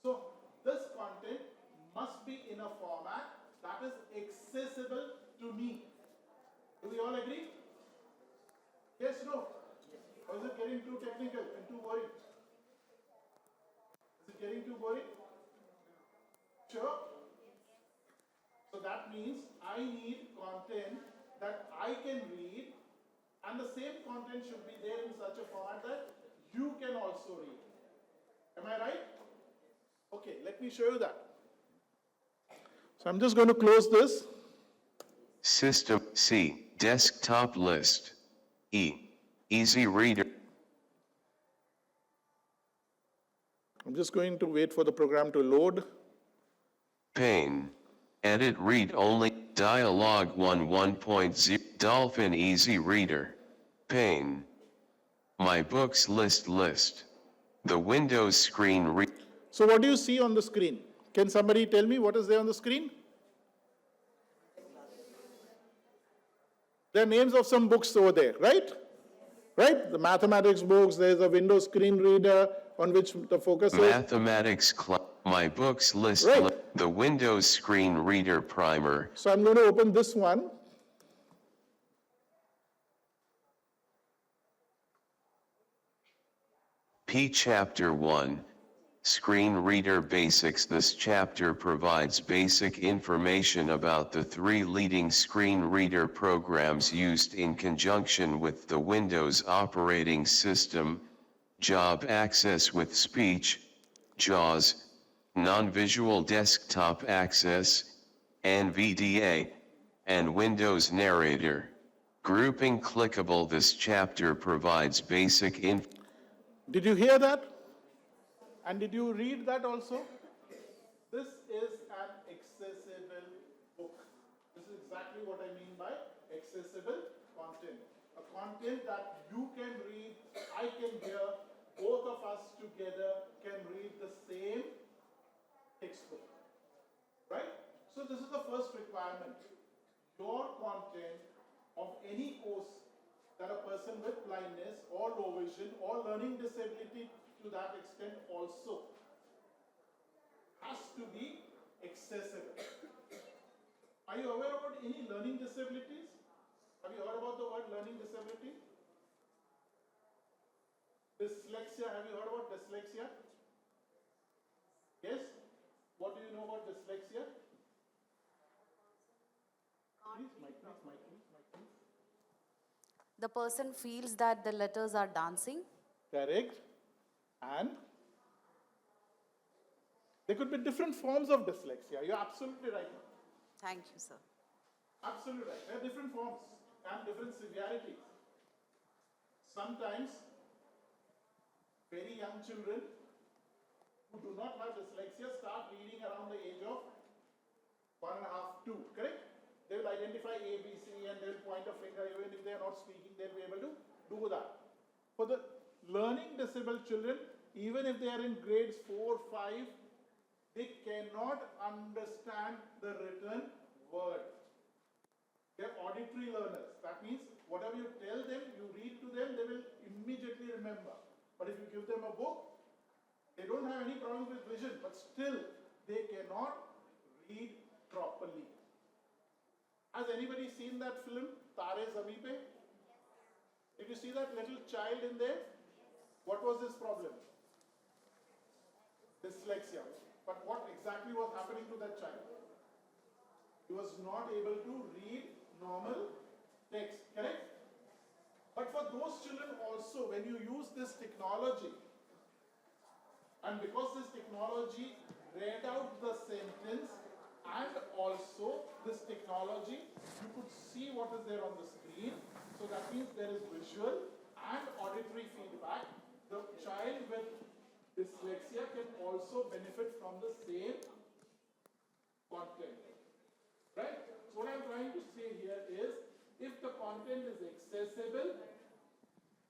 So this content must be in a format that is accessible to me. Do we all agree? Yes, no? Or is it getting too technical and too boring? Is it getting too boring? Sure? So that means I need content that I can read, and the same content should be there in such a format that you can also read. Am I right? Okay, let me show you that. So I'm just going to close this. System C, desktop list. E, easy reader. I'm just going to wait for the program to load. Pane. Edit read only. Dialog 1.0. Dolphin easy reader. Pane. My books list. The Windows screen read. So what do you see on the screen? Can somebody tell me what is there on the screen? There are names of some books over there, right? Right? The mathematics books, there's a Windows screen reader on which the focus is. Mathematics my books list. Right. The Windows screen reader primer. So I'm going to open this one. P Chapter 1. Screen Reader Basics. This chapter provides basic information about the 3 leading screen reader programs used in conjunction with the Windows operating system: Job Access with Speech, JAWS, Non-Visual Desktop Access, NVDA, and Windows Narrator. Grouping clickable. This chapter provides basic information. Did you hear that? And did you read that also? This is an accessible book. This is exactly what I mean by accessible content. A content that you can read, I can hear, both of us together can read the same textbook. Right? So this is the first requirement. Your content of any course that a person with blindness or low vision or learning disability to that extent also has to be accessible. Are you aware about any learning disabilities? Have you heard about the word learning disability? Dyslexia, have you heard about dyslexia? Yes? What do you know about dyslexia? Please, mic, please. The person feels that the letters are dancing. Correct. And there could be different forms of dyslexia. You're absolutely right. Thank you, sir. Absolutely right. There are different forms and different severities. Sometimes very young children who do not have dyslexia start reading around the age of 1.5, 2, correct? They will identify A, B, C and they will point a finger. Even if they are not speaking, they'll be able to do that. For the learning disabled children, even if they are in grades 4, 5, they cannot understand the written word. They're auditory learners. That means whatever you tell them, you read to them, they will immediately remember. But if you give them a book, they don't have any problems with vision, but still they cannot read properly. Has anybody seen that film, Tare Zameen Pe? Did you see that little child in there? What was his problem? Dyslexia. But what exactly was happening to that child? He was not able to read normal text, correct? But for those children also, when you use this technology, and because this technology read out the sentence, and also this technology, you could see what is there on the screen. So that means there is visual and auditory feedback. The child with dyslexia can also benefit from the same content. Right? So what I'm trying to say here is, if the content is accessible,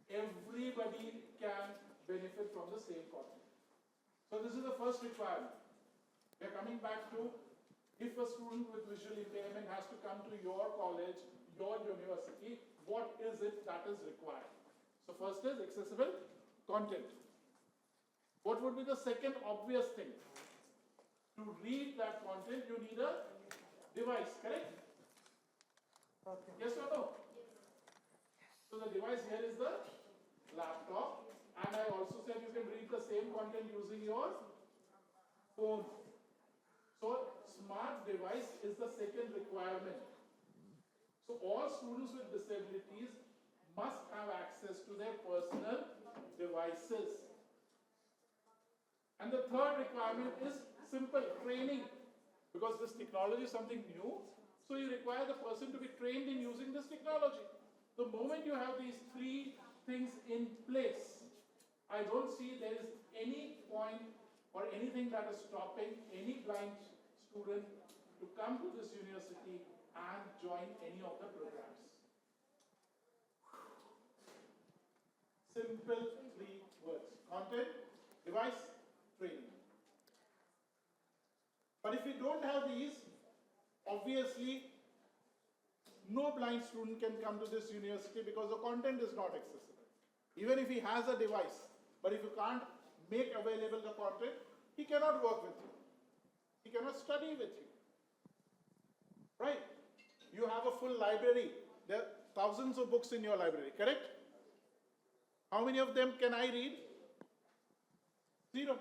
everybody can benefit from the same content. So this is the first requirement. We're coming back to, if a student with visual impairment has to come to your college, your university, what is it that is required? So first is accessible content. What would be the second obvious thing? To read that content, you need a device, correct? Okay. Yes or no? So the device here is the laptop, and I also said you can read the same content using your phone. So smart device is the second requirement. So all students with disabilities must have access to their personal devices. And the third requirement is simple training, because this technology is something new. So you require the person to be trained in using this technology. The moment you have these three things in place, I don't see there is any point or anything that is stopping any blind student to come to this university and join any of the programs. Simple three words: content, device, training. But if we don't have these, obviously no blind student can come to this university because the content is not accessible. Even if he has a device, but if you can't make available the content, he cannot work with you. He cannot study with you. Right? You have a full library. There are thousands of books in your library, correct? How many of them can I read? 0.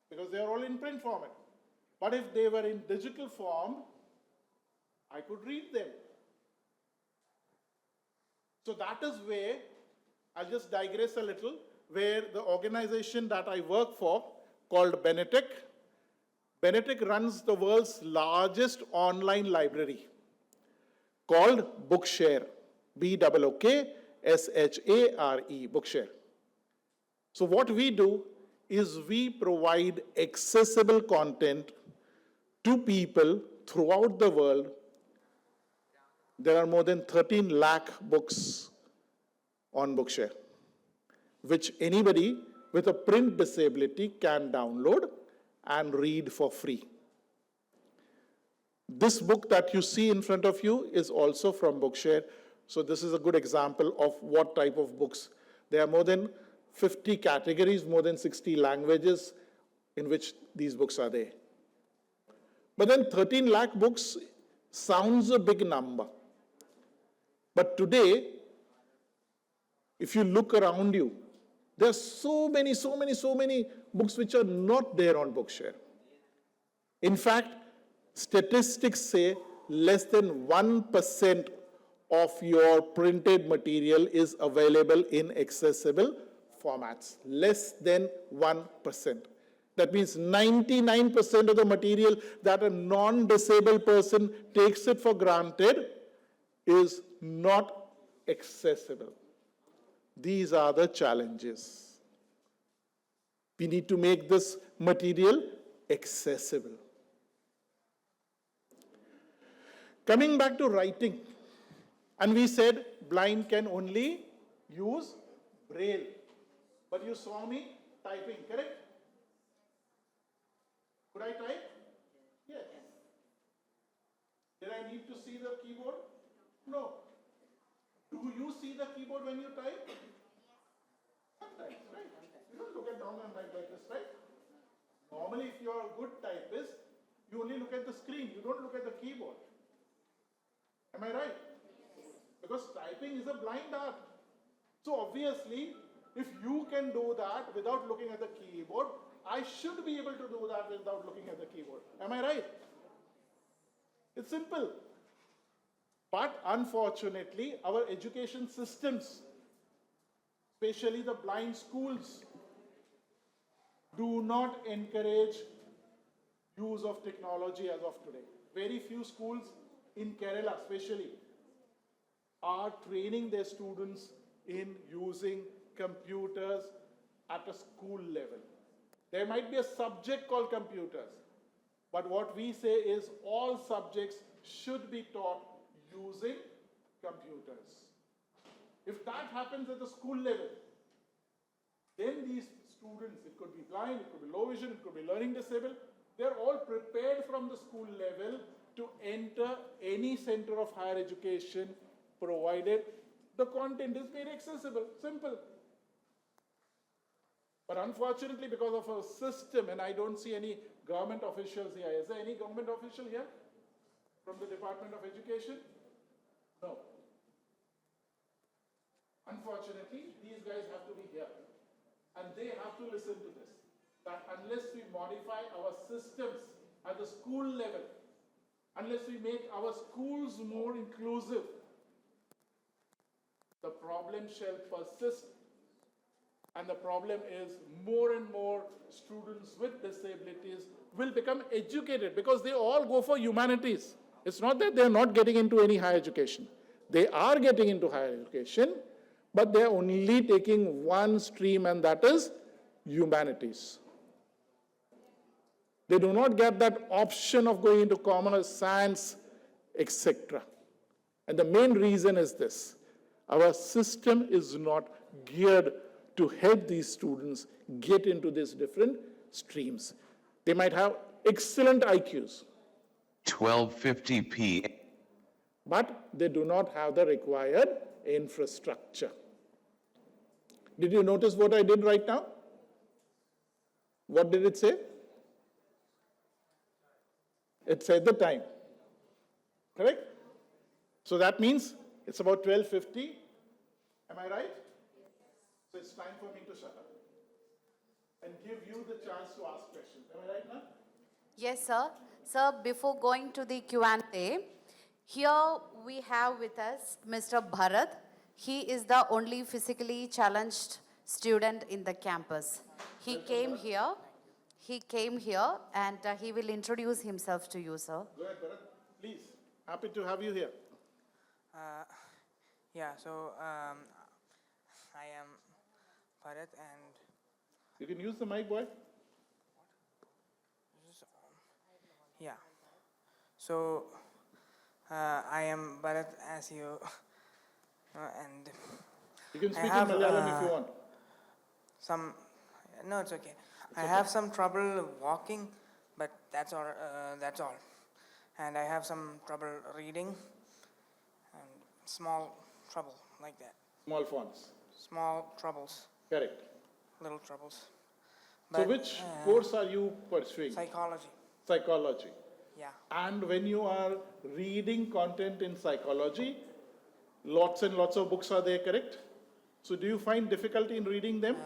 Because they are all in print format. But if they were in digital form, I could read them. So that is where, I'll just digress a little, where the organization that I work for, called Benetech, Benetech runs the world's largest online library called Bookshare, B-O-O-K-S-H-A-R-E, Bookshare. So what we do is we provide accessible content to people throughout the world. There are more than 13 lakh books on Bookshare, which anybody with a print disability can download and read for free. This book that you see in front of you is also from Bookshare. So this is a good example of what type of books. There are more than 50 categories, more than 60 languages in which these books are there. But then 13 lakh books sounds a big number. But today, if you look around you, There's so many books which are not there on Bookshare. In fact, statistics say less than 1% of your printed material is available in accessible formats. Less than 1%. That means 99% of the material that a non-disabled person takes it for granted is not accessible. These are the challenges. We need to make this material accessible. Coming back to writing, and we said blind can only use Braille. But you saw me typing, correct? Could I type? Yes. Did I need to see the keyboard? No. Do you see the keyboard when you type? Sometimes, right? You don't look at down and write like this, right? Normally, if you are a good typist, you only look at the screen. You don't look at the keyboard. Am I right? Because typing is a blind art. So obviously, if you can do that without looking at the keyboard, I should be able to do that without looking at the keyboard. Am I right? It's simple. But unfortunately, our education systems, especially the blind schools, do not encourage use of technology as of today. Very few schools in Kerala especially are training their students in using computers at a school level. There might be a subject called computers, but what we say is all subjects should be taught using computers. If that happens at the school level, then these students, it could be blind, it could be low vision, it could be learning disabled, they're all prepared from the school level to enter any center of higher education, provided the content is made accessible, simple. But unfortunately, because of our system, and I don't see any government officials here. Is there any government official here from the Department of Education? No. Unfortunately, these guys have to be here. And they have to listen to this. That unless we modify our systems at the school level, unless we make our schools more inclusive, the problem shall persist. And the problem is more and more students with disabilities will become educated because they all go for humanities. It's not that they're not getting into any higher education. They are getting into higher education, but they're only taking one stream, and that is humanities. They do not get that option of going into commerce, science, etc. And the main reason is this. Our system is not geared to help these students get into these different streams. They might have excellent IQs. 1250p. But they do not have the required infrastructure. Did you notice what I did right now? What did it say? It said the time. Correct? So that means it's about 12:50. Am I right? So it's time for me to shut up and give you the chance to ask questions. Am I right now? Yes, sir. Sir, before going to the Q&A, here we have with us Mr. Bharat. He is the only physically challenged student in the campus. He came here and he will introduce himself to you, sir. Go ahead, Bharat. Please. Happy to have you here. I am Bharat and You can use the mic, boy. yeah. So I am Bharat as you and You can speak in have, Malayalam if you want. no, it's okay. I have some trouble walking, but that's all. And I have some trouble reading and small trouble like that. Small fonts. Small troubles, Correct. little troubles. So But, which course are you pursuing? Psychology. Psychology. Yeah. And when you are reading content in psychology, lots and lots of books are there, correct? So do you find difficulty in reading them?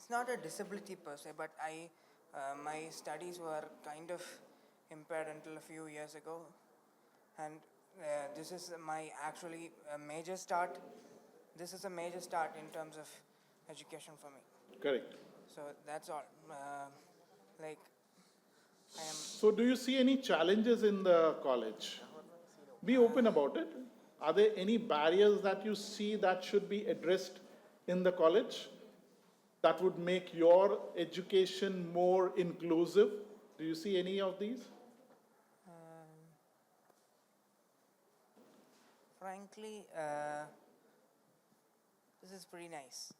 it's not a disability per se, but my studies were kind of impaired until a few years ago, and this is my actually major start. This is a major start in terms of education for me. Correct. So that's all. Like, I am. So do you see any challenges in the college? Be open about it. Are there any barriers that you see that should be addressed in the college that would make your education more inclusive? Do you see any of these? Frankly, this is pretty nice.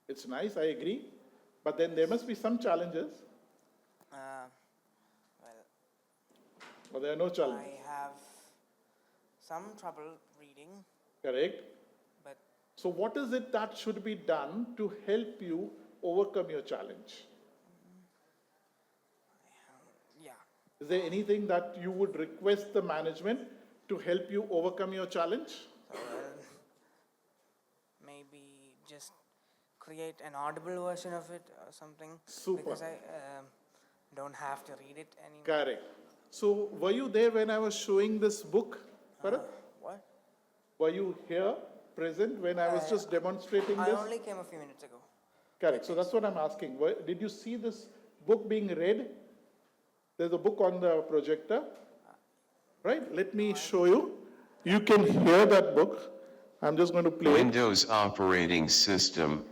It's nice, I agree. But then there must be some challenges. Well, Or there are no challenges. I have some trouble reading, Correct? but So what is it that should be done to help you overcome your challenge? yeah. Is there anything that you would request the management to help you overcome your challenge? Maybe just create an audible version of it or something. Super. Because I don't have to read it anymore. Correct. So were you there when I was showing this book, Bharat? What? Were you here, present, when I was just demonstrating I this? only came a few minutes ago. Correct. So that's what I'm asking. Did you see this book being read? There's a book on the projector. Right? Let me show you. You can hear that book. I'm just going to play it. Windows operating system,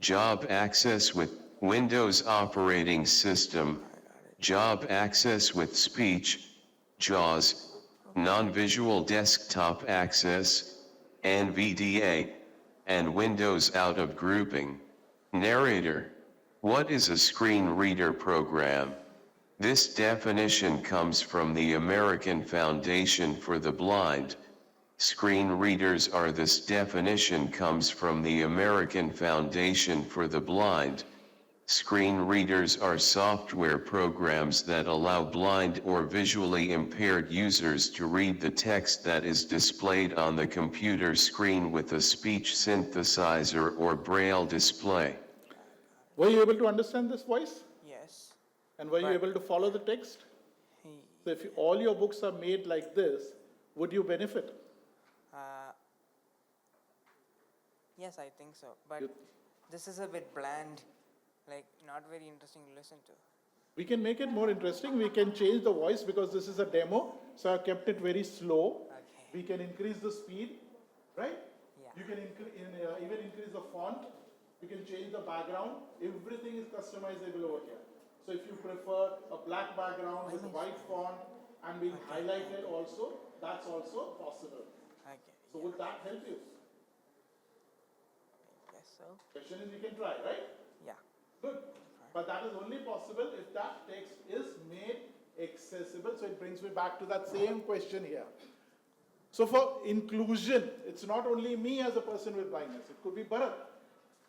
job access with Windows operating system, job access with speech, JAWS, non-visual desktop access, NVDA, and Windows out of grouping. Narrator. What is a screen reader program? This definition comes from the American Foundation for the Blind. Screen readers are This definition comes from the American Foundation for the Blind. Screen readers are software programs that allow blind or visually impaired users to read the text that is displayed on the computer screen with a speech synthesizer or braille display. Were you able to understand this voice? Yes. And were you able to follow the text? So if all your books are made like this, would you benefit? Yes, I think so. But this is a bit bland, like not very interesting to listen to. We can make it more interesting. We can change the voice because this is a demo. So I kept it very slow. Okay. We can increase the speed, right? Yeah. You can even increase the font. You can change the background. Everything is customizable over here. So if you prefer a black background with white font and being highlighted also, that's also possible. Okay. So would that help you? Guess so. Question is, we can try, right? Yeah. Good. But that is only possible if that text is made accessible. So it brings me back to that same question here. So for inclusion, it's not only me as a person with blindness. It could be Bharat.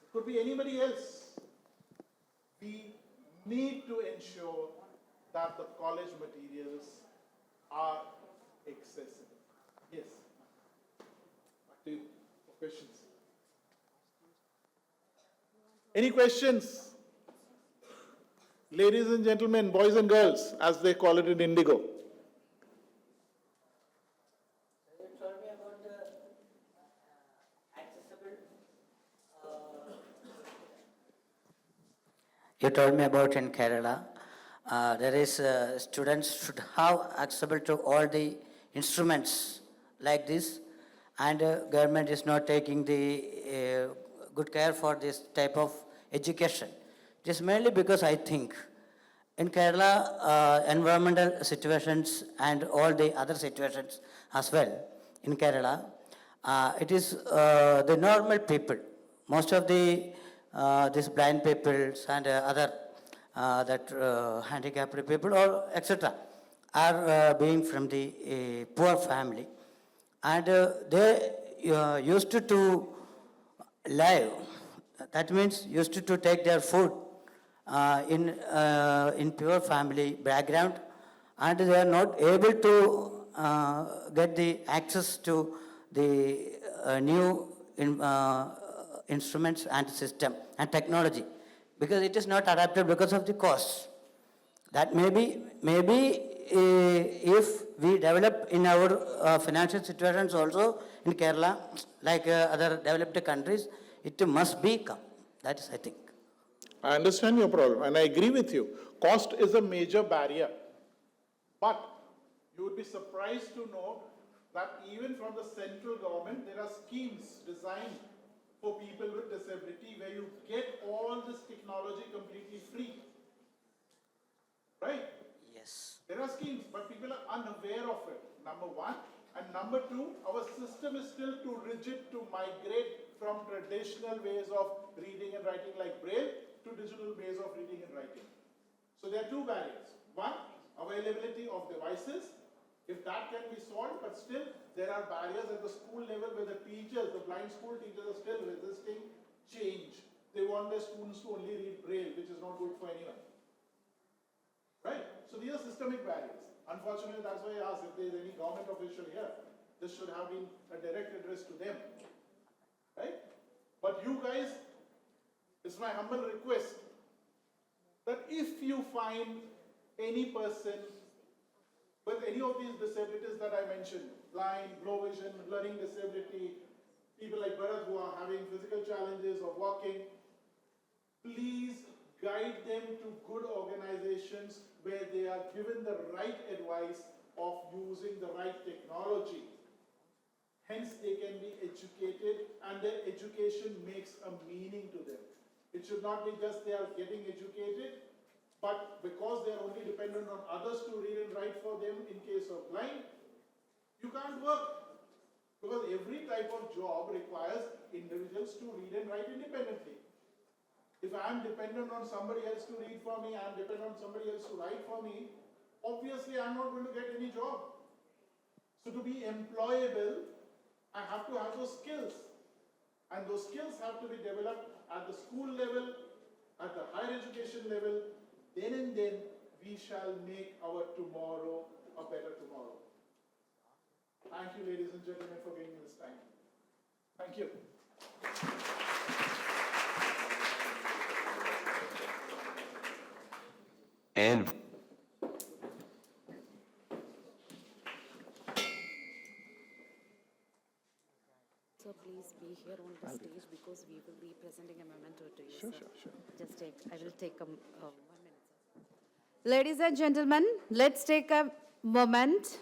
It could be anybody else. We need to ensure that the college materials are accessible. Yes. Back to you for questions. Any questions? Ladies and gentlemen, boys and girls, as they call it in Indigo. You told me about the accessible. You told me about in Kerala, there is students should have accessible to all the instruments like this, and government is not taking the good care for this type of education. It is mainly because I think in Kerala, environmental situations and all the other situations as well in Kerala, it is the normal people, most of the these blind people and other handicapped people or etc. are being from the poor family, and they used to live. That means used to take their food in pure family background, and they are not able to get the access to the new instruments and system and technology. because it is not adapted because of the cost. That maybe if we develop in our financial situations also in Kerala, like other developed countries, it must be come. That is, I think. I understand your problem and I agree with you. Cost is a major barrier. But you would be surprised to know that even from the central government, there are schemes designed for people with disability where you get all this technology completely free. Right? Yes. There are schemes, but people are unaware of it, number one. And number two, our system is still too rigid to migrate from traditional ways of reading and writing like Braille to digital ways of reading and writing. So there are two barriers. One, availability of devices. If that can be solved, but still there are barriers at the school level where the teachers, the blind school teachers are still resisting change. They want their students to only read Braille, which is not good for anyone. Right? So these are systemic barriers. Unfortunately, that's why I asked if there is any government official here. This should have been a direct address to them. Right? But you guys, it's my humble request that if you find any person with any of these disabilities that I mentioned, blind, low vision, learning disability, people like Bharat who are having physical challenges of walking, please guide them to good organizations where they are given the right advice of using the right technology. Hence, they can be educated and their education makes a meaning to them. It should not be just they are getting educated, but because they are only dependent on others to read and write for them in case of blind, you can't work. Because every type of job requires individuals to read and write independently. If I am dependent on somebody else to read for me, I am dependent on somebody else to write for me, obviously I am not going to get any job. So to be employable, I have to have those skills. And those skills have to be developed at the school level, at the higher education level. Then and then we shall make our tomorrow a better tomorrow. Thank you, ladies and gentlemen, for giving me this time. Thank you. And So please be here on the stage because we will be presenting a memento to you. Sure, sir. sure. I will take 1 minute. Ladies and gentlemen, let's take a moment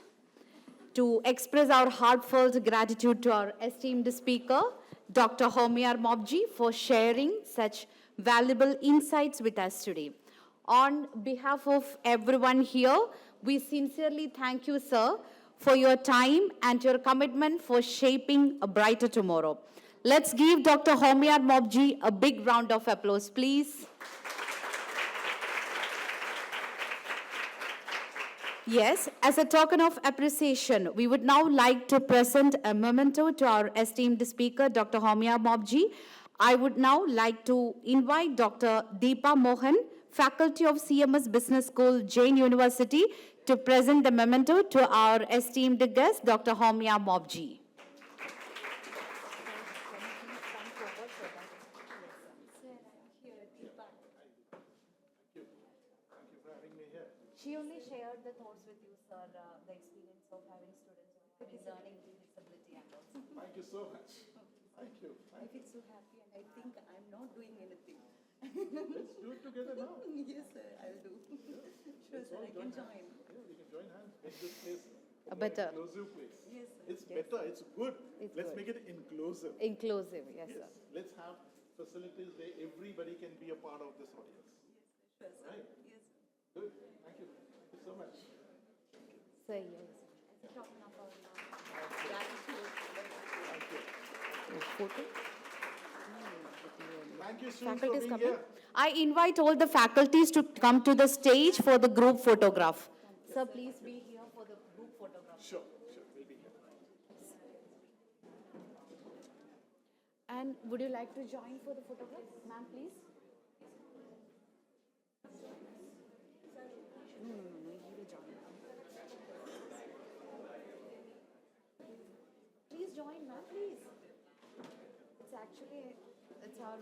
to express our heartfelt gratitude to our esteemed speaker, Dr. Homiyar Mobedji, for sharing such valuable insights with us today. On behalf of everyone here, we sincerely thank you, sir, for your time and your commitment for shaping a brighter tomorrow. Let's give Dr. Homiyar Mobedji a big round of applause, please. Yes, as a token of appreciation, we would now like to present a memento to our esteemed speaker, Dr. Homiyar Mobedji. I would now like to invite Dr. Deepa Mohan, Faculty of CMS Business School, Jain University, to present the memento to our esteemed guest, Dr. Homiyar Mobedji. She only shared the thoughts with you, sir, the experience of having students with learning disability and also. Thank you so much. Thank you. I feel so happy and I think I'm not doing anything. Let's do it together now. Yes, sir, I'll do. Sure, sir, I can join. Yeah, we can join hands. Make this place A better. inclusive place. Yes, sir. It's better. It's good. It's Let's good. make it inclusive. Inclusive, yes, sir. Let's have facilities where everybody can be a part of this audience. Sure, sir. Right? Yes, sir. Good. Thank you. Thank you so much. Sir, yes. As a token of our gratitude. Photo? Thank you, students, for Faculty is being coming. here. I invite all the faculties to come to the stage for the group photograph. Sir, please be here for the group photograph. Sure, sure. We'll be here. And would you like to join for the photograph, ma'am, please? No, he will join. Please join, ma'am, please. It's actually, it's our...